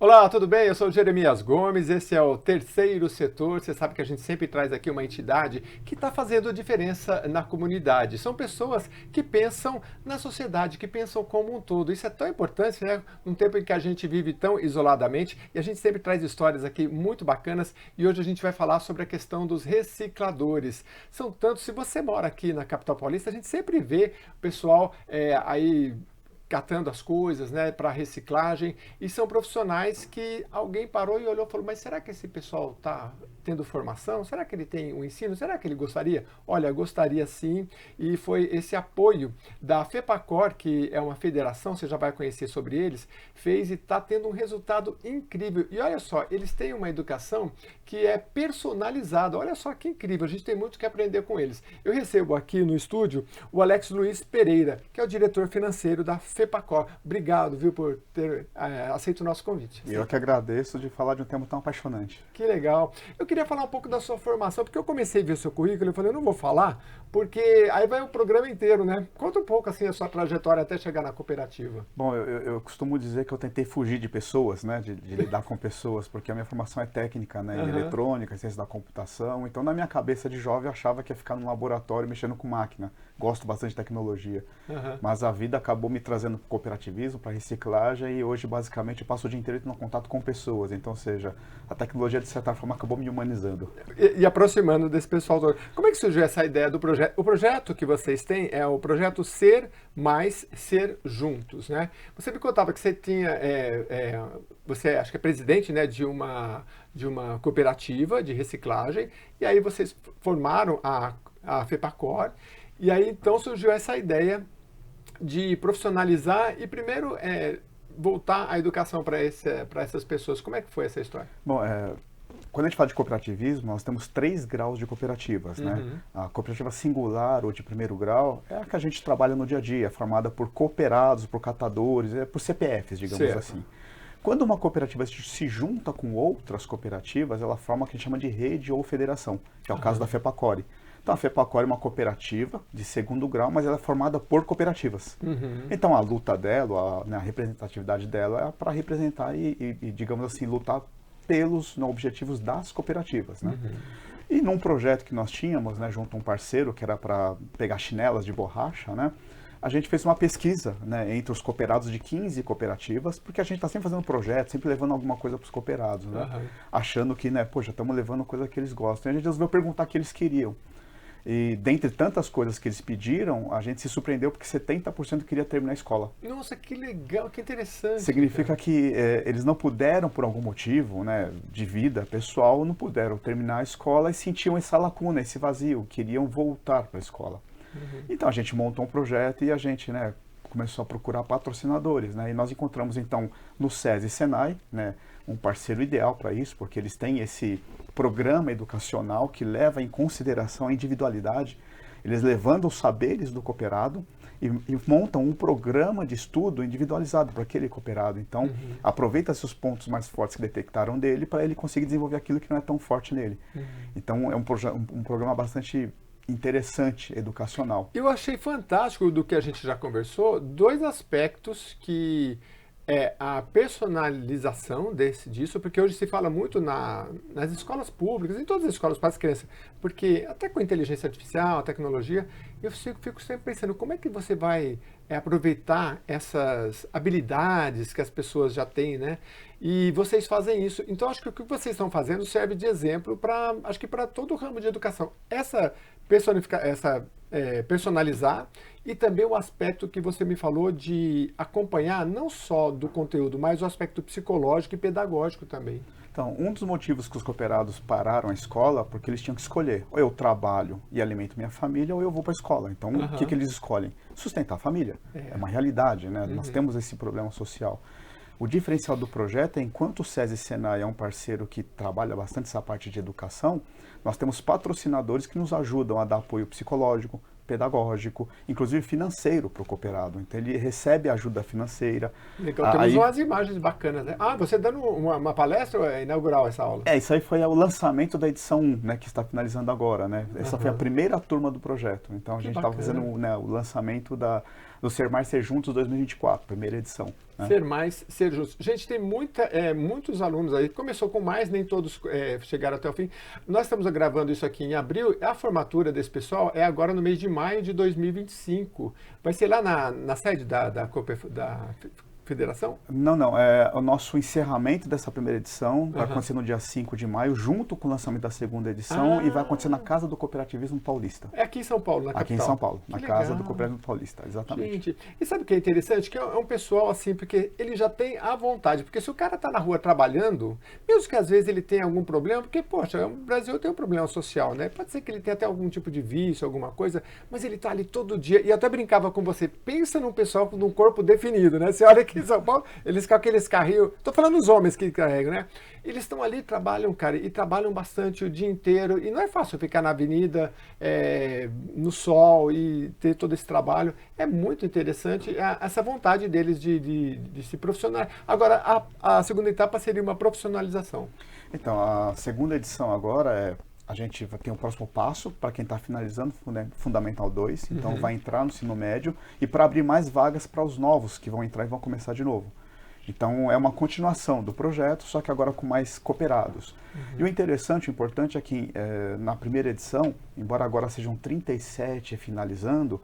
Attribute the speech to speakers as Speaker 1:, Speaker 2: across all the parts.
Speaker 1: Olá, tudo bem? Eu sou o Jeremias Gomes, esse é o Terceiro Setor. Você sabe que a gente sempre traz aqui uma entidade que está fazendo diferença na comunidade. São pessoas que pensam na sociedade, que pensam como um todo. Isso é tão importante, né? Num tempo em que a gente vive tão isoladamente e a gente sempre traz histórias aqui muito bacanas e hoje a gente vai falar sobre a questão dos recicladores. São tantos, se você mora aqui na capital paulista, a gente sempre vê o pessoal aí catando as coisas, né, para reciclagem, e são profissionais que alguém parou e olhou e falou, mas será que esse pessoal está tendo formação? Será que ele tem um ensino? Será que ele gostaria? Olha, gostaria sim, e foi esse apoio da FEPACOR, que é uma federação, você já vai conhecer sobre eles, fez e está tendo um resultado incrível. E olha só, eles têm uma educação que é personalizada, olha só que incrível, a gente tem muito que aprender com eles. Eu recebo aqui no estúdio o Alex Luiz Pereira, que é o diretor financeiro da FEPACOR. Obrigado, viu, por ter aceito o nosso convite.
Speaker 2: Eu que agradeço de falar de um tema tão apaixonante.
Speaker 1: Que legal. Eu queria falar um pouco da sua formação, porque eu comecei a ver o seu currículo e falei, eu não vou falar, porque aí vai o programa inteiro, né? Conta um pouco, assim, a sua trajetória até chegar na cooperativa.
Speaker 2: Bom, eu costumo dizer que eu tentei fugir de pessoas, né, de lidar com pessoas, porque a minha formação é técnica, né, em eletrônica, em ciência da computação, então na minha cabeça de jovem eu achava que ia ficar num laboratório mexendo com máquina. Gosto bastante de tecnologia, mas a vida acabou me trazendo para o cooperativismo, para reciclagem, e hoje basicamente eu passo o dia inteiro tendo contato com pessoas, então, ou seja, a tecnologia de certa forma acabou me humanizando.
Speaker 1: E aproximando desse pessoal todo. Como é que surgiu essa ideia do projeto? O projeto que vocês têm é o projeto Ser Mais Ser Juntos, né? Você me contava que você tinha, você acho que é presidente, né, de uma cooperativa de reciclagem, e aí vocês formaram a FEPACOR, e aí então surgiu essa ideia de profissionalizar e primeiro voltar a educação para essas pessoas. Como é que foi essa história?
Speaker 2: Bom, quando a gente fala de cooperativismo, nós temos 3 graus de cooperativas, né? A cooperativa singular ou de primeiro grau é a que a gente trabalha no dia a dia, formada por cooperados, por catadores, por CPFs, digamos
Speaker 1: Certo.
Speaker 2: assim. Quando uma cooperativa se junta com outras cooperativas, ela forma o que a gente chama de rede ou federação, que é o caso da FEPACOR. Então, a FEPACOR é uma cooperativa de segundo grau, mas ela é formada por cooperativas. Então, a luta dela, a representatividade dela é para representar e, digamos assim, lutar pelos objetivos das cooperativas, né? E num projeto que nós tínhamos, né, junto a um parceiro, que era para pegar chinelas de borracha, né, a gente fez uma pesquisa, né, entre os cooperados de 15 cooperativas, porque a gente está sempre fazendo projeto, sempre levando alguma coisa para os cooperados, né, achando que, né, poxa, estamos levando coisa que eles gostam. E a gente resolveu perguntar o que eles queriam. E dentre tantas coisas que eles pediram, a gente se surpreendeu porque 70% queria terminar a escola.
Speaker 1: Nossa, que legal, que interessante.
Speaker 2: Significa que eles não puderam, por algum motivo, né, de vida pessoal, não puderam terminar a escola e sentiam essa lacuna, esse vazio, queriam voltar para a escola. Então a gente montou um projeto e a gente, né, começou a procurar patrocinadores, né, e nós encontramos então no SESI e Senai, né, um parceiro ideal para isso, porque eles têm esse programa educacional que leva em consideração a individualidade, eles levando os saberes do cooperado e montam um programa de estudo individualizado para aquele cooperado. Então, aproveita-se os pontos mais fortes que detectaram dele para ele conseguir desenvolver aquilo que não é tão forte nele. Então, é um programa bastante interessante, educacional.
Speaker 1: Eu achei fantástico do que a gente já conversou, 2 aspectos que é a personalização disso, porque hoje se fala muito nas escolas públicas, em todas as escolas para as crianças, porque até com a inteligência artificial, a tecnologia, eu fico sempre pensando como é que você vai aproveitar essas habilidades que as pessoas já têm, né? E vocês fazem isso. Então, acho que o que vocês estão fazendo serve de exemplo para, acho que para todo o ramo de educação. Personalizar e também o aspecto que você me falou de acompanhar não só do conteúdo, mas o aspecto psicológico e pedagógico também.
Speaker 2: Então, um dos motivos que os cooperados pararam a escola, porque eles tinham que escolher, ou eu trabalho e alimento minha família, ou eu vou para a escola. Então, o que eles escolhem? Sustentar a família. É uma realidade, né? Nós temos esse problema social. O diferencial do projeto é, enquanto o SESI e Senai é um parceiro que trabalha bastante essa parte de educação, nós temos patrocinadores que nos ajudam a dar apoio psicológico, pedagógico, inclusive financeiro para o cooperado. Então ele recebe ajuda financeira.
Speaker 1: Legal, temos umas imagens bacanas, né? Ah, você dando uma palestra ou é inaugural essa aula?
Speaker 2: Isso aí foi o lançamento da edição 1, né, que está finalizando agora, né? Essa foi a primeira turma do projeto. Então a gente estava fazendo, né, o lançamento do Ser Mais, Ser Juntos 2024, primeira edição. Né?
Speaker 1: Ser Mais, Ser Juntos. Gente, tem muitos alunos aí. Começou com mais, nem todos chegaram até o fim. Nós estamos gravando isso aqui em abril. A formatura desse pessoal é agora no mês de maio de 2025. Vai ser lá na sede da Federação?
Speaker 2: Não. O nosso encerramento dessa primeira edição vai acontecer no dia 5 de maio, junto com o lançamento da segunda edição, e vai acontecer na Casa do Cooperativismo Paulista.
Speaker 1: É aqui em São Paulo, na capital?
Speaker 2: Aqui em São Paulo, na
Speaker 1: legal.
Speaker 2: Casa do Cooperativismo Paulista, exatamente.
Speaker 1: Gente, e sabe o que é interessante? Que é um pessoal assim, porque ele já tem a vontade. Porque se o cara está na rua trabalhando, mesmo que às vezes ele tenha algum problema, porque, poxa, o Brasil tem um problema social, né? Pode ser que ele tenha até algum tipo de vício, alguma coisa, mas ele está ali todo dia. E eu até brincava com você, pensa num pessoal com um corpo definido, né? Você olha aqui em São Paulo, eles com aqueles carrinhos, tô falando dos homens que carregam, né? Eles estão ali, trabalham, cara, e trabalham bastante o dia inteiro. E não é fácil ficar na avenida, no sol e ter todo esse trabalho. É muito interessante essa vontade deles de se profissionalizar. Agora, a segunda etapa seria uma profissionalização.
Speaker 2: Então, a segunda edição agora a gente vai ter um próximo passo para quem está finalizando Fundamental 2, então vai entrar no ensino médio, e para abrir mais vagas para os novos que vão entrar e vão começar de novo. Então é uma continuação do projeto, só que agora com mais cooperados. E o interessante, o importante é que na primeira edição, embora agora sejam 37 finalizando,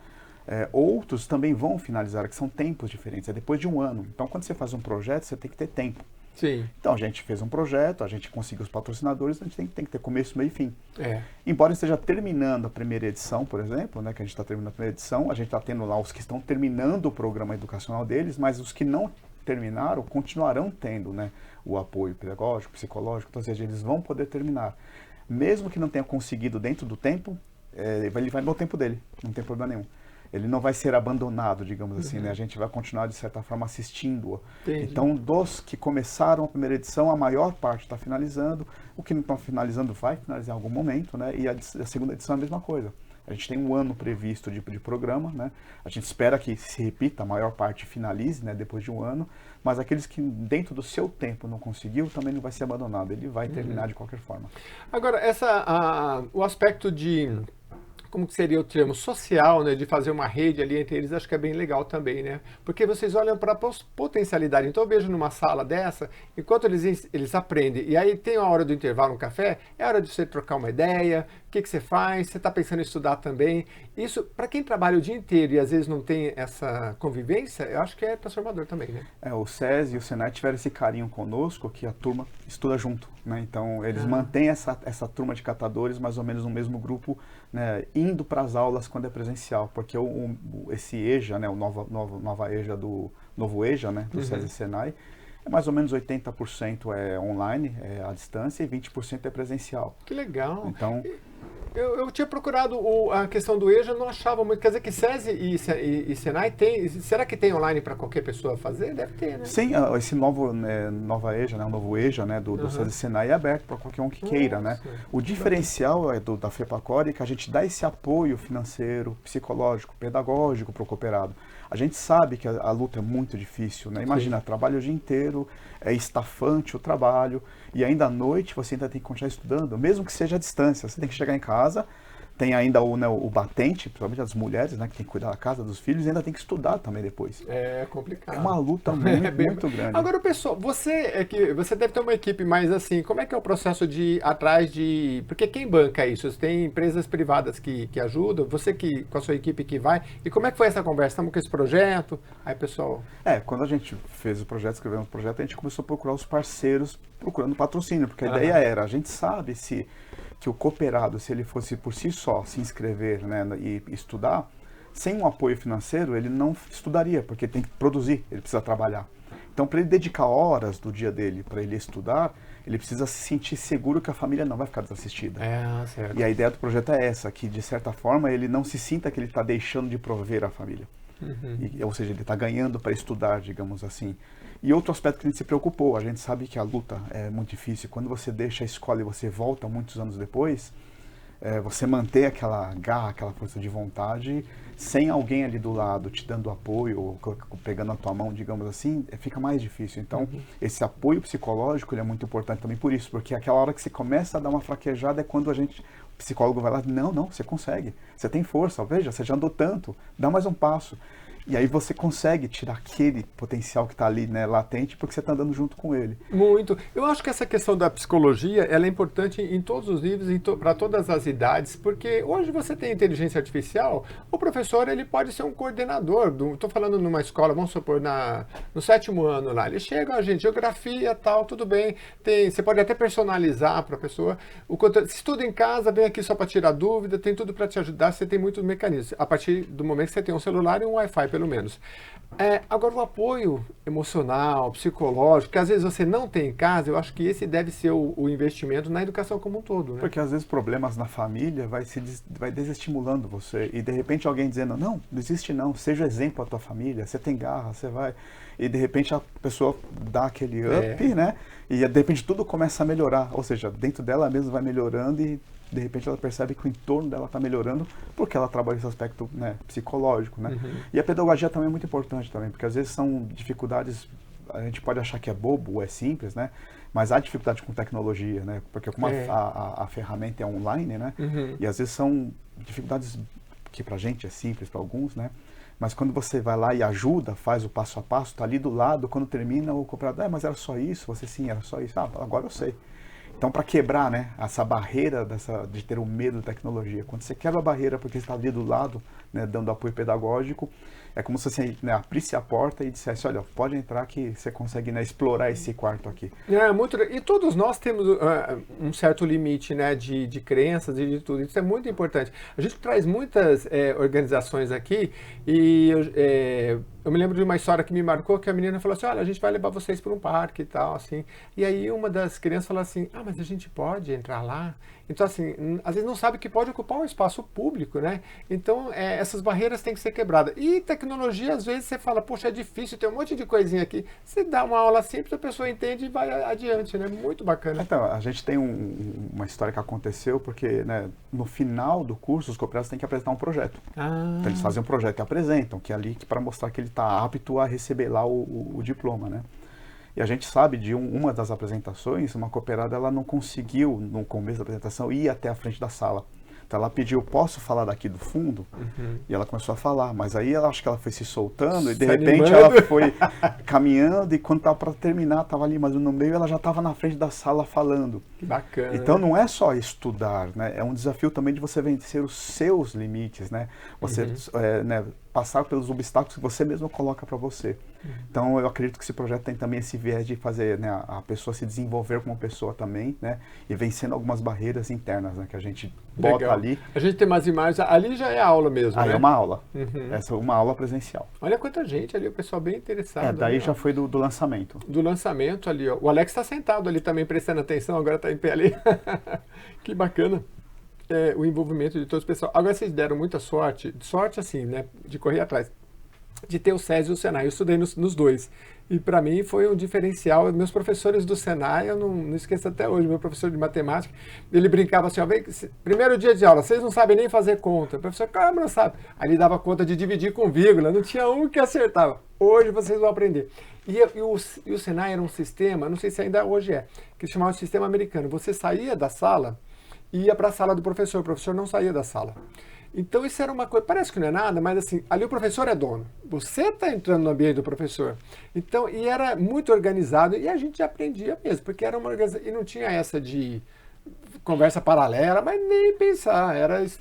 Speaker 2: outros também vão finalizar, que são tempos diferentes, é depois de um ano. Então quando você faz um projeto, você tem que ter tempo.
Speaker 1: Sim.
Speaker 2: Então a gente fez um projeto, a gente conseguiu os patrocinadores, a gente tem que ter começo, meio e fim.
Speaker 1: É.
Speaker 2: Embora esteja terminando a primeira edição, por exemplo, né, que a gente está terminando a primeira edição, a gente está tendo lá os que estão terminando o programa educacional deles, mas os que não terminaram continuarão tendo, né, o apoio pedagógico, psicológico, então, ou seja, eles vão poder terminar. Mesmo que não tenha conseguido dentro do tempo, ele vai no tempo dele, não tem problema nenhum. Ele não vai ser abandonado, digamos assim, né? A gente vai continuar, de certa forma, assistindo-o. Então, dos que começaram a primeira edição, a maior parte está finalizando. O que não está finalizando vai finalizar em algum momento, né? E a segunda edição é a mesma coisa. A gente tem um ano previsto de programa, né? A gente espera que se repita, a maior parte finalize, né, depois de um ano, mas aqueles que dentro do seu tempo não conseguiu, também não vai ser abandonado, ele vai terminar de qualquer forma.
Speaker 1: Agora, o aspecto de, como que seria o termo, social, né, de fazer uma rede ali entre eles, acho que é bem legal também, né? Porque vocês olham para a potencialidade. Então eu vejo numa sala dessa, enquanto eles aprendem, e aí tem a hora do intervalo no café, é hora de você trocar uma ideia, o que você faz, você está pensando em estudar também. Isso, para quem trabalha o dia inteiro e às vezes não tem essa convivência, eu acho que é transformador também, né?
Speaker 2: O SESI e o Senai tiveram esse carinho conosco, que a turma estuda junto, né? Então eles mantêm essa turma de catadores mais ou menos no mesmo grupo, né, indo para as aulas quando é presencial, porque esse EJA, né, o nova EJA novo EJA, né, do SESI e Senai, mais ou menos 80% é online, à distância, e 20% é presencial.
Speaker 1: Que legal.
Speaker 2: Então,
Speaker 1: eu tinha procurado a questão do EJA, não achava muito. Quer dizer que SESI e Senai tem. Será que tem online para qualquer pessoa fazer? Deve ter, né?
Speaker 2: Sim, esse nova EJA, né, o novo EJA, né, do SESI e Senai é aberto para qualquer um que queira, né? O diferencial da FEPACORE é que a gente dá esse apoio financeiro, psicológico, pedagógico para o cooperado. A gente sabe que a luta é muito difícil, né? Imagina, trabalha o dia inteiro, é estafante o trabalho, e ainda à noite você ainda tem que continuar estudando, mesmo que seja à distância. Você tem que chegar em casa, tem ainda o batente, principalmente as mulheres, né, que tem que cuidar da casa, dos filhos, e ainda tem que estudar também depois.
Speaker 1: É complicado.
Speaker 2: É uma luta muito grande.
Speaker 1: Agora, pessoal, você deve ter uma equipe mais assim, como é que é o processo de ir atrás de... Porque quem banca isso? Você tem empresas privadas que ajudam, você com a sua equipe que vai, e como é que foi essa conversa? Estamos com esse projeto, aí pessoal...
Speaker 2: Quando a gente fez o projeto, escrevemos o projeto, a gente começou a procurar os parceiros, procurando patrocínio, porque a ideia era, a gente sabe que o cooperado, se ele fosse por si só se inscrever, né, e estudar, sem um apoio financeiro, ele não estudaria, porque tem que produzir, ele precisa trabalhar. Então, para ele dedicar horas do dia dele para ele estudar, ele precisa se sentir seguro que a família não vai ficar desassistida.
Speaker 1: Certo.
Speaker 2: E a ideia do projeto é essa, que de certa forma ele não se sinta que ele está deixando de prover a família. Ou seja, ele está ganhando para estudar, digamos assim. E outro aspecto que a gente se preocupou, a gente sabe que a luta é muito difícil. Quando você deixa a escola e você volta muitos anos depois, você manter aquela garra, aquela força de vontade, sem alguém ali do lado te dando apoio, ou pegando a tua mão, digamos assim, fica mais difícil. Então, esse apoio psicológico ele é muito importante também por isso, porque aquela hora que você começa a dar uma fraquejada é quando o psicólogo vai lá, não, você consegue, você tem força, veja, você já andou tanto, dá mais um passo. E aí você consegue tirar aquele potencial que está ali, né, latente, porque você está andando junto com ele.
Speaker 1: Muito. Eu acho que essa questão da psicologia, ela é importante em todos os níveis, para todas as idades, porque hoje você tem inteligência artificial, o professor ele pode ser um coordenador. Estou falando numa escola, vamos supor, no 7º ano lá. Ele chega, a gente, geografia, tal, tudo bem. Você pode até personalizar para a pessoa. Se estuda em casa, vem aqui só para tirar dúvida, tem tudo para te ajudar, você tem muitos mecanismos. A partir do momento que você tem um celular e um Wi-Fi, pelo menos. Agora, o apoio emocional, psicológico, que às vezes você não tem em casa, eu acho que esse deve ser o investimento na educação como um todo, né?
Speaker 2: Porque às vezes problemas na família vai desestimulando você. E de repente alguém dizendo, não existe não, seja exemplo à tua família, você tem garra, você vai... E de repente a pessoa dá aquele up, né? E de repente tudo começa a melhorar. Ou seja, dentro dela mesma vai melhorando e de repente ela percebe que o entorno dela está melhorando porque ela trabalha esse aspecto, né, psicológico, né? E a pedagogia também é muito importante também, porque às vezes são dificuldades, a gente pode achar que é bobo ou é simples, né? Mas há dificuldade com tecnologia, né? Porque como a ferramenta é online, né? E às vezes são dificuldades que pra gente é simples, para alguns, né? Mas quando você vai lá e ajuda, faz o passo a passo, tá ali do lado, quando termina o cooperador, mas era só isso? Você sim, era só isso. Ah, agora eu sei. Então, para quebrar, né, essa barreira de ter o medo da tecnologia, quando você quebra a barreira porque você está ali do lado, né, dando apoio pedagógico, é como se você, né, abrisse a porta e dissesse, olha, pode entrar que você consegue, né, explorar esse quarto aqui.
Speaker 1: E todos nós temos um certo limite, né, de crenças e de tudo. Isso é muito importante. A gente traz muitas organizações aqui e eu me lembro de uma história que me marcou, que a menina falou assim, olha, a gente vai levar vocês para um parque e tal, assim. E aí uma das crianças falou assim, ah, mas a gente pode entrar lá? Então, assim, às vezes não sabe que pode ocupar um espaço público, né? Então, essas barreiras têm que ser quebradas. E tecnologia, às vezes, você fala, poxa, é difícil, tem um monte de coisinha aqui. Você dá uma aula simples, a pessoa entende e vai adiante, né? Muito bacana.
Speaker 2: Então, a gente tem uma história que aconteceu, porque, né, no final do curso, os cooperados têm que apresentar um projeto. Então, eles fazem um projeto e apresentam, que é ali para mostrar que ele está apto a receber lá o diploma, né? E a gente sabe de uma das apresentações, uma cooperada, ela não conseguiu, no começo da apresentação, ir até a frente da sala. Então ela pediu, posso falar daqui do fundo? E ela começou a falar, mas aí ela acho que ela foi se soltando e de repente ela foi caminhando e quando estava para terminar, estava ali, mas no meio ela já estava na frente da sala falando.
Speaker 1: Que bacana.
Speaker 2: Então não é só estudar, né? É um desafio também de você vencer os seus limites, né? Você né, passar pelos obstáculos que você mesmo coloca para você. Então eu acredito que esse projeto tem também esse viés de fazer, né, a pessoa se desenvolver como pessoa também, né? E vencendo algumas barreiras internas, né, que a gente bota ali.
Speaker 1: A gente tem umas imagens, ali já é aula mesmo, né?
Speaker 2: É uma aula. Essa é uma aula presencial.
Speaker 1: Olha quanta gente ali, o pessoal bem interessado.
Speaker 2: Daí
Speaker 1: ali,
Speaker 2: já foi do lançamento.
Speaker 1: Do lançamento ali, ó. O Alex está sentado ali também, prestando atenção, agora está em pé ali. Que bacana. O envolvimento de todo o pessoal. Agora vocês deram muita sorte assim, né, de correr atrás, de ter o SESI e o Senai. Eu estudei nos dois. E para mim foi um diferencial. Meus professores do Senai, eu não esqueço até hoje, meu professor de matemática, ele brincava assim, ó, vem, primeiro dia de aula, vocês não sabem nem fazer conta. O professor, calma, não sabe. Aí ele dava conta de dividir com vírgula, não tinha um que acertava. Hoje vocês vão aprender. E o Senai era um sistema, não sei se ainda hoje que se chamava de sistema americano. Você saía da sala e ia para a sala do professor, o professor não saía da sala. Então isso era uma coisa, parece que não é nada, mas assim, ali o professor é dono. Você está entrando no ambiente do professor. Então, e era muito organizado e a gente aprendia mesmo, porque era uma organização, e não tinha essa de conversa paralela, mas nem pensar,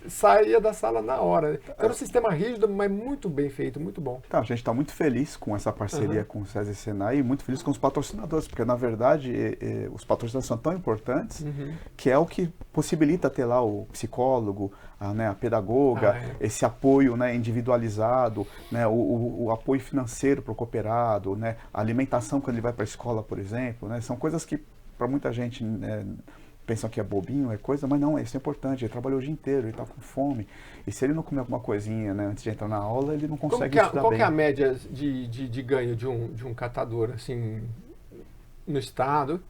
Speaker 1: saía da sala na hora. Então, era um sistema rígido, mas muito bem feito, muito bom.
Speaker 2: Tá, a gente está muito feliz com essa parceria com o SESI e Senai e muito feliz com os patrocinadores, porque na verdade os patrocinadores são tão importantes que é o que possibilita ter lá o psicólogo, a pedagoga, esse apoio, né, individualizado, né, o apoio financeiro para o cooperado, né, a alimentação quando ele vai para a escola, por exemplo, né, são coisas que para muita gente pensam que é bobinho, é coisa, mas não, isso é importante. Ele trabalhou o dia inteiro, ele está com fome. E se ele não comer alguma coisinha, né, antes de entrar na aula, ele não consegue estudar bem.
Speaker 1: Qual que é a média de ganho de um catador, assim, no estado?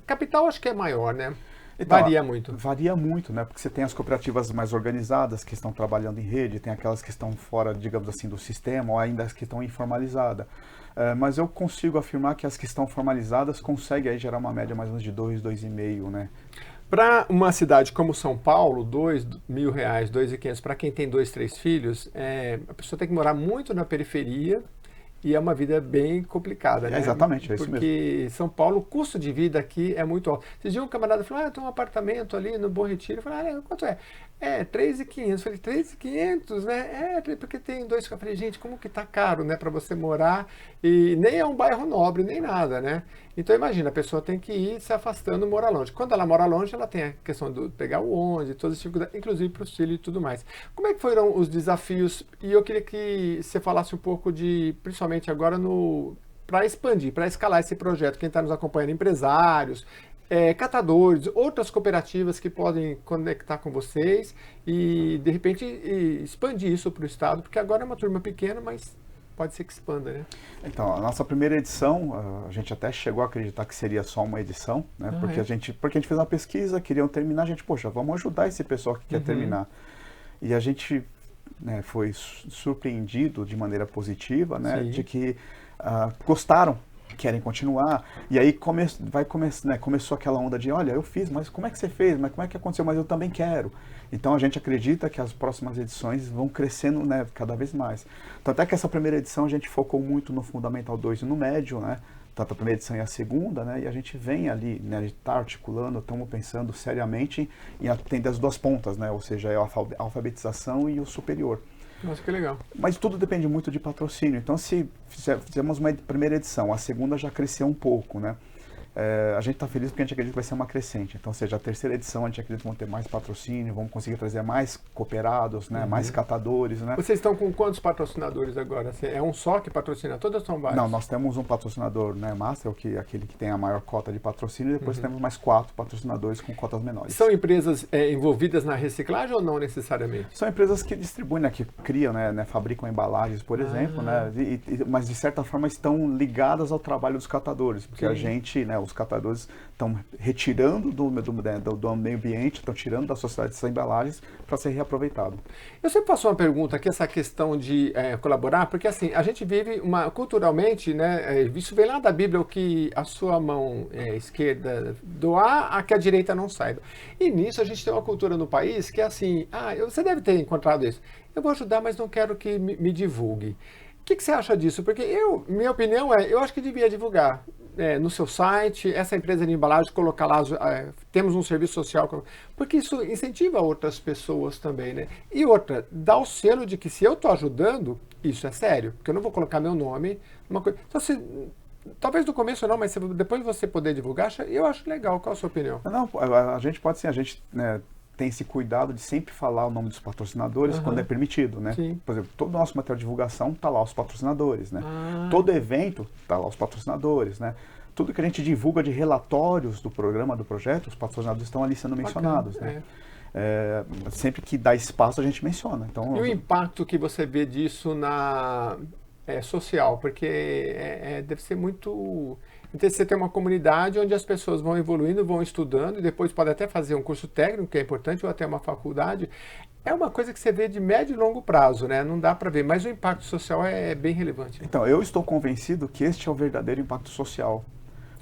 Speaker 1: Capital acho que é maior, né? Então, varia muito.
Speaker 2: Varia muito, né? Porque você tem as cooperativas mais organizadas, que estão trabalhando em rede, tem aquelas que estão fora, digamos assim, do sistema, ou ainda as que estão informalizadas. Mas eu consigo afirmar que as que estão formalizadas conseguem aí gerar uma média mais ou menos de 2, 2,5, né?
Speaker 1: Para uma cidade como São Paulo, R$ 2.000, 2.500, para quem tem 2, 3 filhos, a pessoa tem que morar muito na periferia e é uma vida bem complicada, né?
Speaker 2: Exatamente, é isso mesmo.
Speaker 1: Porque São Paulo, o custo de vida aqui é muito alto. Esses dias um camarada falou, tem um apartamento ali no Bom Retiro. Eu falei, quanto é? É, 3.500. Eu falei, 3.500, né? Porque tem dois. Eu falei, gente, como que tá caro, né, para você morar? E nem é um bairro nobre, nem nada, né? Então imagina, a pessoa tem que ir se afastando, morar longe. Quando ela mora longe, ela tem a questão de pegar o ônibus, todas as dificuldades, inclusive para os filhos e tudo mais. Como é que foram os desafios? E eu queria que você falasse um pouco de, principalmente agora, para expandir, para escalar esse projeto. Quem está nos acompanhando, empresários, catadores, outras cooperativas que podem conectar com vocês e, de repente, expandir isso para o Estado, porque agora é uma turma pequena, mas pode ser que expanda, né?
Speaker 2: Então, a nossa primeira edição, a gente até chegou a acreditar que seria só uma edição, né? Porque a gente fez uma pesquisa, queriam terminar, a gente, poxa, vamos ajudar esse pessoal que quer terminar. E a gente, né, foi surpreendido de maneira positiva, né, de que gostaram, querem continuar. E aí começou aquela onda de, olha, eu fiz, mas como é que você fez? Mas como é que aconteceu? Mas eu também quero. Então a gente acredita que as próximas edições vão crescendo, né, cada vez mais. Então até que essa primeira edição a gente focou muito no Fundamental 2 e no Médio, né? Tanto a primeira edição e a segunda, né? E a gente vem ali, né? A gente está articulando, estamos pensando seriamente em atender as duas pontas, né? Ou seja, a alfabetização e o superior.
Speaker 1: Nossa, que legal.
Speaker 2: Mas tudo depende muito de patrocínio. Então, se fizemos uma primeira edição, a segunda já cresceu um pouco, né? A gente está feliz porque a gente acredita que vai ser uma crescente. Então, ou seja, a terceira edição a gente acredita que vão ter mais patrocínio, vamos conseguir trazer mais cooperados, né? Mais catadores, né?
Speaker 1: Vocês estão com quantos patrocinadores agora? É um só que patrocina todas ou são vários?
Speaker 2: Não, nós temos um patrocinador, né, Master, aquele que tem a maior cota de patrocínio, e depois temos mais 4 patrocinadores com cotas menores.
Speaker 1: São empresas envolvidas na reciclagem ou não necessariamente?
Speaker 2: São empresas que distribuem, né, que criam, né, fabricam embalagens, por exemplo, né, mas de certa forma estão ligadas ao trabalho dos catadores, porque a gente, né, os catadores estão retirando do meio ambiente, estão tirando da sociedade essas embalagens para ser reaproveitado.
Speaker 1: Eu sempre faço uma pergunta aqui, essa questão de colaborar, porque assim, a gente vive culturalmente, né, isso vem lá da Bíblia, o que a sua mão esquerda doar, a que a direita não saiba. E nisso a gente tem uma cultura no país que é assim, você deve ter encontrado isso, eu vou ajudar, mas não quero que me divulgue. O que você acha disso? Porque minha opinião eu acho que devia divulgar. No seu site, essa empresa de embalagem, colocar lá, temos um serviço social, porque isso incentiva outras pessoas também, né? E outra, dá o selo de que se eu estou ajudando, isso é sério, porque eu não vou colocar meu nome numa coisa. Então, talvez no começo não, mas depois você poder divulgar, eu acho legal. Qual a sua opinião?
Speaker 2: Não, a gente pode sim, a gente, né, tem esse cuidado de sempre falar o nome dos patrocinadores quando é permitido, né?
Speaker 1: Sim.
Speaker 2: Por exemplo, todo o nosso material de divulgação está lá os patrocinadores, né? Todo evento está lá os patrocinadores, né? Tudo que a gente divulga de relatórios do programa, do projeto, os patrocinadores estão ali sendo mencionados, né? Sempre que dá espaço a gente menciona. Então,
Speaker 1: e o impacto que você vê disso na social? Porque deve ser muito... Então, você tem uma comunidade onde as pessoas vão evoluindo, vão estudando, e depois pode até fazer um curso técnico, que é importante, ou até uma faculdade. É uma coisa que você vê de médio e longo prazo, né? Não dá para ver, mas o impacto social é bem relevante.
Speaker 2: Então, eu estou convencido que este é o verdadeiro impacto social.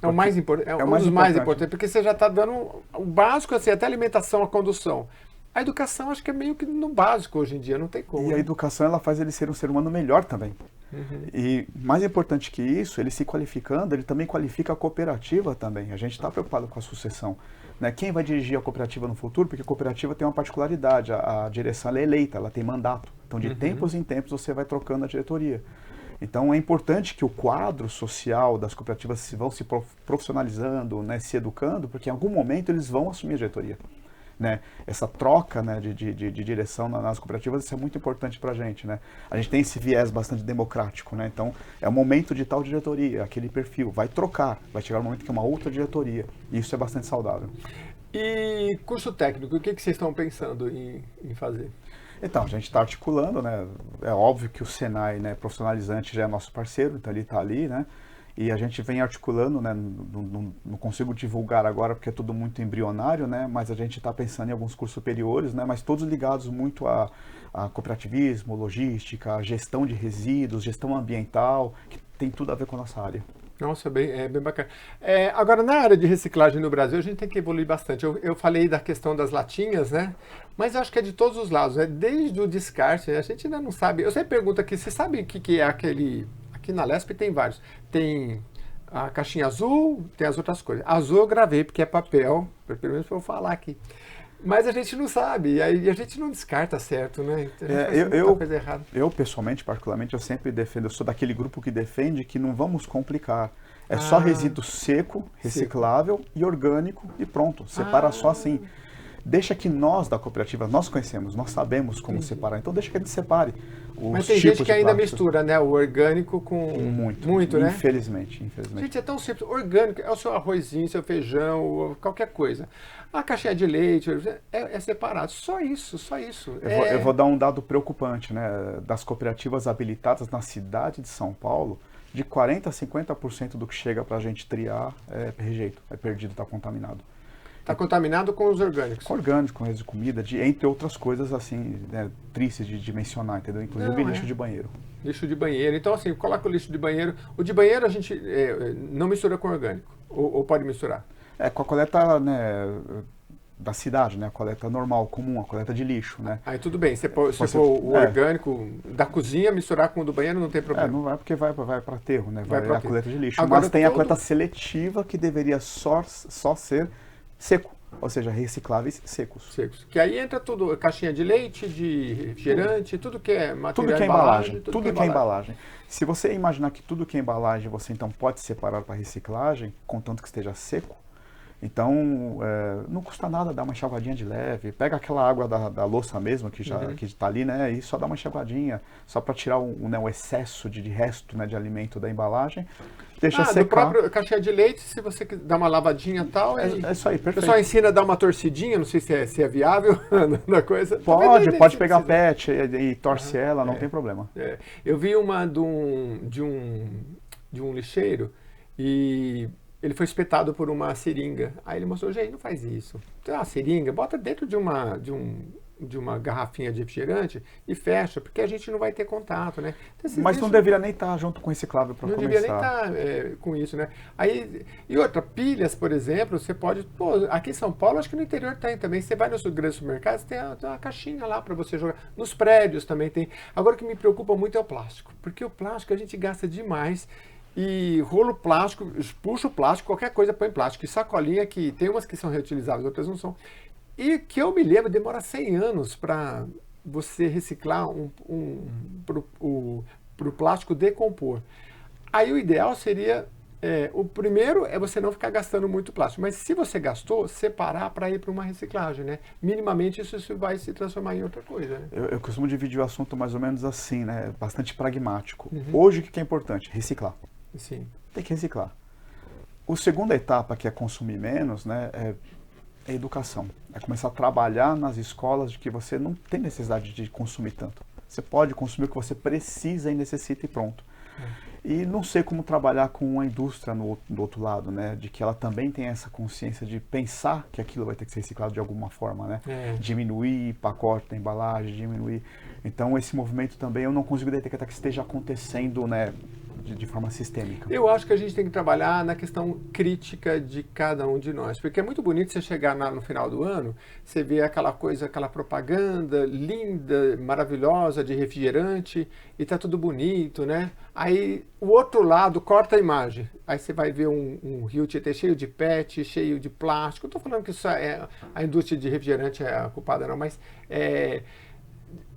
Speaker 1: É o mais importante, um dos mais importantes, porque você já está dando o básico, assim, até a alimentação, a condução. A educação acho que é meio que no básico hoje em dia, não tem como.
Speaker 2: E a educação, ela faz ele ser um ser humano melhor também. E mais importante que isso, ele se qualificando, ele também qualifica a cooperativa também. A gente está preocupado com a sucessão, né? Quem vai dirigir a cooperativa no futuro? Porque a cooperativa tem uma particularidade, a direção ela é eleita, ela tem mandato. Então, de tempos em tempos, você vai trocando a diretoria. Então, é importante que o quadro social das cooperativas vão se profissionalizando, né, se educando, porque em algum momento eles vão assumir a diretoria. Né? Essa troca, né, de direção nas cooperativas, isso é muito importante para a gente. Né? A gente tem esse viés bastante democrático, né? Então é o momento de tal diretoria, aquele perfil, vai trocar, vai chegar um momento que é uma outra diretoria, e isso é bastante saudável.
Speaker 1: E curso técnico, o que vocês estão pensando em fazer?
Speaker 2: Então, a gente está articulando, né? É óbvio que o Senai, né, profissionalizante, já é nosso parceiro, então ele está ali, né? E a gente vem articulando, né, não consigo divulgar agora porque é tudo muito embrionário, né, mas a gente está pensando em alguns cursos superiores, né, mas todos ligados muito a cooperativismo, logística, gestão de resíduos, gestão ambiental, que tem tudo a ver com a nossa área.
Speaker 1: Nossa, é bem bacana. Agora, na área de reciclagem no Brasil, a gente tem que evoluir bastante. Eu falei da questão das latinhas, né? Mas eu acho que é de todos os lados, né? Desde o descarte, né? A gente ainda não sabe. Eu sempre pergunto aqui, você sabe o que é aquele... Aqui na Lesp tem vários. Tem a caixinha azul, tem as outras coisas. Azul eu gravei, porque é papel, pelo menos para eu falar aqui. Mas a gente não sabe, e aí a gente não descarta certo, né? Então, a gente faz muita coisa errada.
Speaker 2: Eu, pessoalmente, particularmente, eu sempre defendo, eu sou daquele grupo que defende que não vamos complicar. É só resíduo seco, reciclável e orgânico e pronto. Separa só assim. Deixa que nós da cooperativa, nós conhecemos, nós sabemos como separar. Então deixa que a gente separe os
Speaker 1: Mas tem gente que ainda mistura, né? O orgânico com... Muito, né?
Speaker 2: Infelizmente.
Speaker 1: Gente, é tão simples. Orgânico é o seu arrozinho, seu feijão, qualquer coisa. A caixinha de leite é separado. Só isso, só isso.
Speaker 2: Eu vou dar um dado preocupante, né? Das cooperativas habilitadas na cidade de São Paulo, de 40% a 50% do que chega para a gente triar é rejeito, é perdido, está contaminado.
Speaker 1: Está contaminado com os orgânicos?
Speaker 2: Com orgânicos, com resíduo de comida, entre outras coisas assim, né, tristes de mencionar, entendeu? Inclusive lixo de banheiro.
Speaker 1: Lixo de banheiro. Então, assim, coloca o lixo de banheiro. O de banheiro a gente não mistura com orgânico? Ou pode misturar?
Speaker 2: Com a coleta, né, da cidade, né? A coleta normal, comum, a coleta de lixo, né?
Speaker 1: Aí tudo bem, se for o orgânico da cozinha, misturar com o do banheiro não tem problema.
Speaker 2: Não vai porque vai para aterro, né? Vai a coleta de lixo.
Speaker 1: Agora,
Speaker 2: mas tem a coleta seletiva que deveria só ser seco, ou seja, recicláveis secos.
Speaker 1: Que aí entra tudo, caixinha de leite, de refrigerante, tudo que é material,
Speaker 2: tudo que é embalagem. Tudo que é embalagem. Se você imaginar que tudo que é embalagem você então pode separar para reciclagem, contanto que esteja seco, então não custa nada dar uma enxaguadinha de leve. Pega aquela água da louça mesmo, que está ali, né? E só dá uma enxaguadinha, só para tirar o excesso de resto, né, de alimento da embalagem. Deixa secar.
Speaker 1: Do próprio caixinha de leite, se você dar uma lavadinha e tal...
Speaker 2: É isso aí, perfeito.
Speaker 1: O pessoal ensina a dar uma torcidinha, não sei se é viável na coisa.
Speaker 2: Pode pegar PET e torce ela, não tem problema.
Speaker 1: Eu vi uma de um lixeiro e... Ele foi espetado por uma seringa. Aí ele mostrou, gente, não faz isso. Tem uma seringa, bota dentro de uma garrafinha de refrigerante e fecha, porque a gente não vai ter contato, né? Então,
Speaker 2: mas não deveria nem estar junto com reciclável para começar.
Speaker 1: Não deveria nem estar com isso, né? Aí, e outra, pilhas, por exemplo, você pode... aqui em São Paulo, acho que no interior tem também. Você vai nos grandes supermercados, tem uma caixinha lá para você jogar. Nos prédios também tem. Agora, o que me preocupa muito é o plástico, porque o plástico a gente gasta demais. E rolo plástico, puxa o plástico, qualquer coisa põe plástico. E sacolinha que tem umas que são reutilizáveis, outras não são. E que eu me lembro, demora 100 anos para você reciclar para o plástico decompor. Aí o ideal seria, o primeiro é você não ficar gastando muito plástico. Mas se você gastou, separar para ir para uma reciclagem, né? Minimamente isso vai se transformar em outra coisa, né?
Speaker 2: Eu costumo dividir o assunto mais ou menos assim, né? Bastante pragmático. Hoje o que é importante? Reciclar.
Speaker 1: Sim.
Speaker 2: Tem que reciclar. A segunda etapa, que é consumir menos, né, é educação. É começar a trabalhar nas escolas de que você não tem necessidade de consumir tanto. Você pode consumir o que você precisa e necessita e pronto. E não sei como trabalhar com a indústria do outro lado, né, de que ela também tem essa consciência de pensar que aquilo vai ter que ser reciclado de alguma forma, né? Diminuir pacote da embalagem, diminuir. Então esse movimento também eu não consigo detectar que esteja acontecendo, né, de forma sistêmica.
Speaker 1: Eu acho que a gente tem que trabalhar na questão crítica de cada um de nós, porque é muito bonito você chegar no final do ano, você vê aquela coisa, aquela propaganda linda, maravilhosa de refrigerante e tá tudo bonito, né? Aí o outro lado corta a imagem, aí você vai ver um rio Tietê cheio de PET, cheio de plástico. Eu tô falando que isso a indústria de refrigerante é a culpada não, mas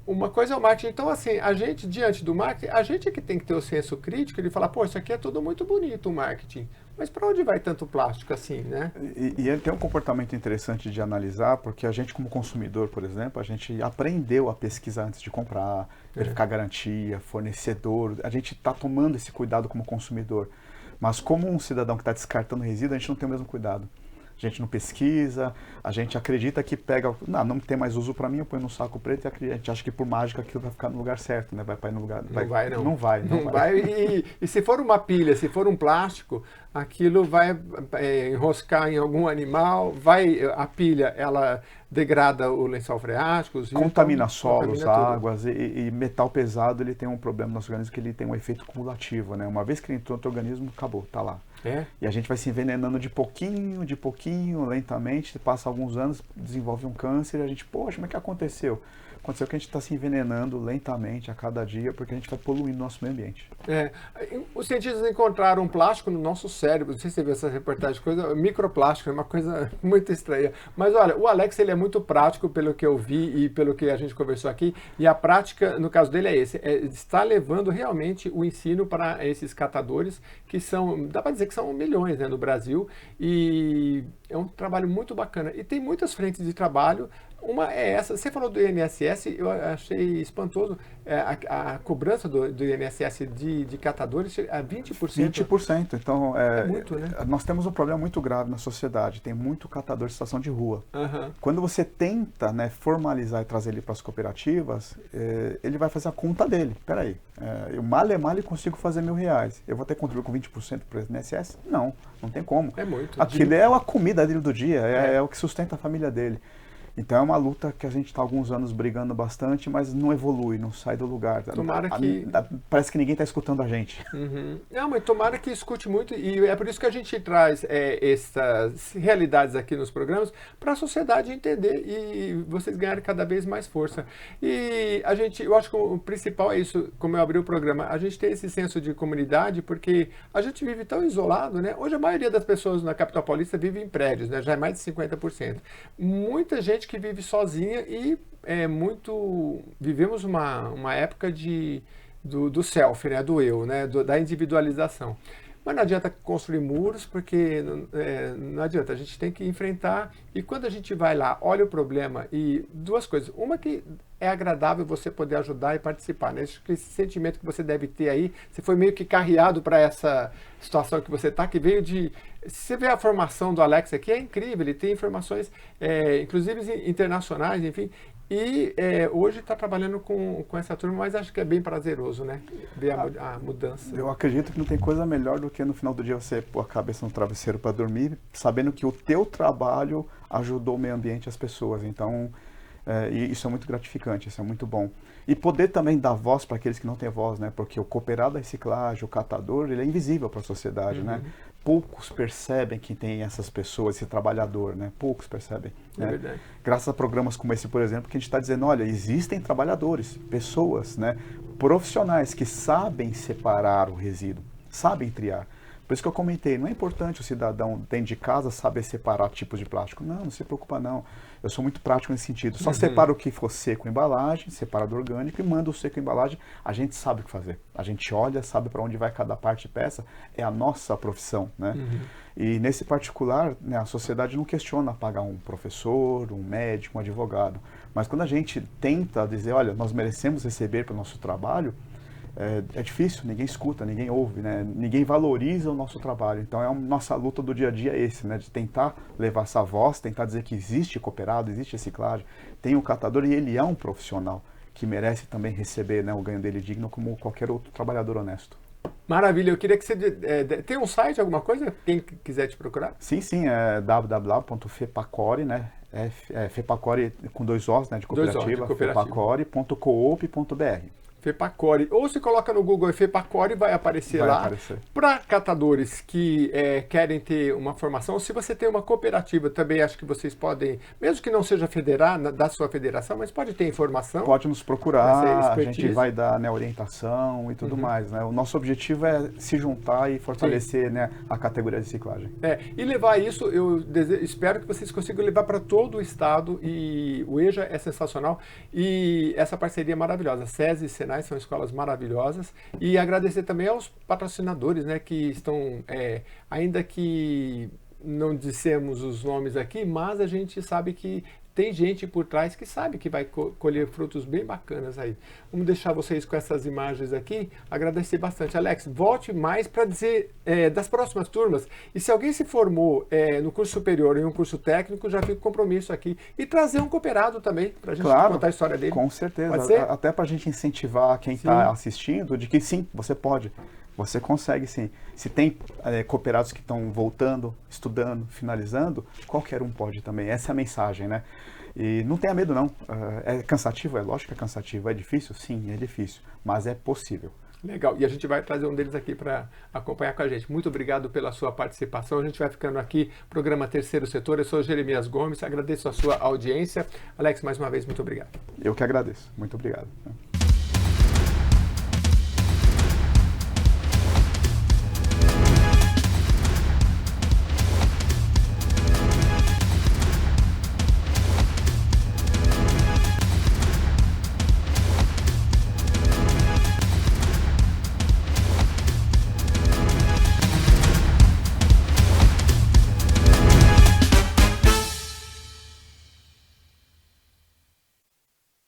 Speaker 1: uma coisa é o marketing. Então, assim, a gente, diante do marketing, a gente é que tem que ter o senso crítico de falar, pô, isso aqui é tudo muito bonito, o marketing. Mas para onde vai tanto plástico assim, né?
Speaker 2: E ele tem um comportamento interessante de analisar, porque a gente, como consumidor, por exemplo, a gente aprendeu a pesquisar antes de comprar, verificar garantia, fornecedor. A gente está tomando esse cuidado como consumidor. Mas como um cidadão que está descartando resíduo, a gente não tem o mesmo cuidado. A gente não pesquisa, a gente acredita que pega, não tem mais uso para mim, eu ponho no saco preto e a gente acha que por mágica aquilo vai ficar no lugar certo, né? Vai para ir no lugar.
Speaker 1: Não vai, não.
Speaker 2: Não vai.
Speaker 1: Não vai. E se for uma pilha, se for um plástico, aquilo vai enroscar em algum animal, a pilha, ela degrada o lençol freático, os rios,
Speaker 2: contamina solos,
Speaker 1: contamina
Speaker 2: águas e metal pesado, ele tem um problema no nosso organismo que ele tem um efeito cumulativo, né? Uma vez que ele entrou no teu organismo, acabou, tá lá. E a gente vai se envenenando de pouquinho, lentamente, passa alguns anos, desenvolve um câncer e a gente, poxa, como é que aconteceu? Aconteceu que a gente está se envenenando lentamente a cada dia porque a gente vai poluindo o nosso meio ambiente.
Speaker 1: Os cientistas encontraram um plástico no nosso cérebro, não sei se você viu essa reportagem, microplástico, é uma coisa muito estranha. Mas olha, o Alex ele é muito prático pelo que eu vi e pelo que a gente conversou aqui, e a prática, no caso dele, está levando realmente o ensino para esses catadores, que são, dá para dizer que são milhões, né, no Brasil, e é um trabalho muito bacana. E tem muitas frentes de trabalho. Uma é essa, você falou do INSS, eu achei espantoso, a cobrança do INSS de catadores a 20%.
Speaker 2: 20%, então
Speaker 1: é muito, né?
Speaker 2: Nós temos um problema muito grave na sociedade, tem muito catador de estação de rua. Quando você tenta, né, formalizar e trazer ele para as cooperativas, ele vai fazer a conta dele. Peraí, eu mal consigo fazer R$1.000, eu vou ter que contribuir com 20% para o INSS? Não tem como.
Speaker 1: É muito.
Speaker 2: Aquilo é a comida dele do dia, é o que sustenta a família dele. Então é uma luta que a gente está há alguns anos brigando bastante, mas não evolui, não sai do lugar.
Speaker 1: Tomara que...
Speaker 2: Parece que ninguém está escutando a gente.
Speaker 1: Não, mas tomara que escute muito, e é por isso que a gente traz essas realidades aqui nos programas, para a sociedade entender e vocês ganharem cada vez mais força. E eu acho que o principal é isso, como eu abri o programa, a gente tem esse senso de comunidade, porque a gente vive tão isolado, né? Hoje a maioria das pessoas na capital paulista vive em prédios, né? Já é mais de 50%. Muita gente que vive sozinha e vivemos uma época do self, né, do eu, né, da individualização. Mas não adianta construir muros, porque não adianta, a gente tem que enfrentar, e quando a gente vai lá, olha o problema, e duas coisas, uma que é agradável você poder ajudar e participar, né? Acho que esse sentimento que você deve ter aí, você foi meio que carreado para essa situação que você está, que veio de... Você vê a formação do Alex aqui, é incrível, ele tem informações, inclusive internacionais, enfim, e hoje está trabalhando com essa turma, mas acho que é bem prazeroso, né? Ver a mudança.
Speaker 2: Eu acredito que não tem coisa melhor do que no final do dia você pôr a cabeça no travesseiro para dormir, sabendo que o teu trabalho ajudou o meio ambiente e as pessoas. Então, e isso é muito gratificante, isso é muito bom. E poder também dar voz para aqueles que não têm voz, né? Porque o cooperado da reciclagem, o catador, ele é invisível para a sociedade, né? Poucos percebem que tem essas pessoas, esse trabalhador, né? Poucos percebem.
Speaker 1: É verdade.
Speaker 2: Graças a programas como esse, por exemplo, que a gente está dizendo, olha, existem trabalhadores, pessoas, né? Profissionais que sabem separar o resíduo, sabem triar. Por isso que eu comentei, não é importante o cidadão dentro de casa saber separar tipos de plástico. Não se preocupa não. Eu sou muito prático nesse sentido. Só separa o que for seco em embalagem, separa do orgânico e manda o seco em embalagem. A gente sabe o que fazer. A gente olha, sabe para onde vai cada parte e peça. É a nossa profissão, né? E nesse particular, né, a sociedade não questiona pagar um professor, um médico, um advogado. Mas quando a gente tenta dizer, olha, nós merecemos receber pelo nosso trabalho, é difícil, ninguém escuta, ninguém ouve, né? Ninguém valoriza o nosso trabalho. Então a nossa luta do dia a dia é esse, né? De tentar levar essa voz, tentar dizer que existe cooperado, existe reciclagem, tem o catador e ele é um profissional que merece também receber, né, o ganho dele digno como qualquer outro trabalhador honesto.
Speaker 1: Maravilha, eu queria que você... tem um site, alguma coisa? Quem quiser te procurar?
Speaker 2: Sim, é www.fepacore, né? Fepacore com 2 Os, né, de cooperativa, fepacore.coop.br.
Speaker 1: FEPACORE, ou se coloca no Google FEPACORE, vai aparecer lá. Para catadores que querem ter uma formação, se você tem uma cooperativa, também acho que vocês podem, mesmo que não seja federada, da sua federação, mas pode ter informação.
Speaker 2: Pode nos procurar, a gente vai dar, né, orientação e tudo mais, né? O nosso objetivo é se juntar e fortalecer, né, a categoria de reciclagem.
Speaker 1: E levar isso, espero que vocês consigam levar para todo o estado, e o EJA é sensacional, e essa parceria é maravilhosa, SESI e Senai são escolas maravilhosas, e agradecer também aos patrocinadores, né, que estão, ainda que não dissemos os nomes aqui, mas a gente sabe que tem gente por trás que sabe que vai colher frutos bem bacanas aí. Vamos deixar vocês com essas imagens aqui, agradecer bastante. Alex, volte mais para dizer das próximas turmas, e se alguém se formou no curso superior e um curso técnico, já fica o compromisso aqui, e trazer um cooperado também, para a gente contar a história dele.
Speaker 2: Com certeza,
Speaker 1: Pode ser?
Speaker 2: até para a gente incentivar quem está assistindo, de que sim, você pode. Você consegue sim. Se tem cooperados que estão voltando, estudando, finalizando, qualquer um pode também. Essa é a mensagem, né? E não tenha medo não. É cansativo? É lógico que é cansativo. É difícil? Sim, é difícil. Mas é possível.
Speaker 1: Legal. E a gente vai trazer um deles aqui para acompanhar com a gente. Muito obrigado pela sua participação. A gente vai ficando aqui, programa Terceiro Setor. Eu sou Jeremias Gomes, agradeço a sua audiência. Alex, mais uma vez, muito obrigado.
Speaker 2: Eu que agradeço. Muito obrigado.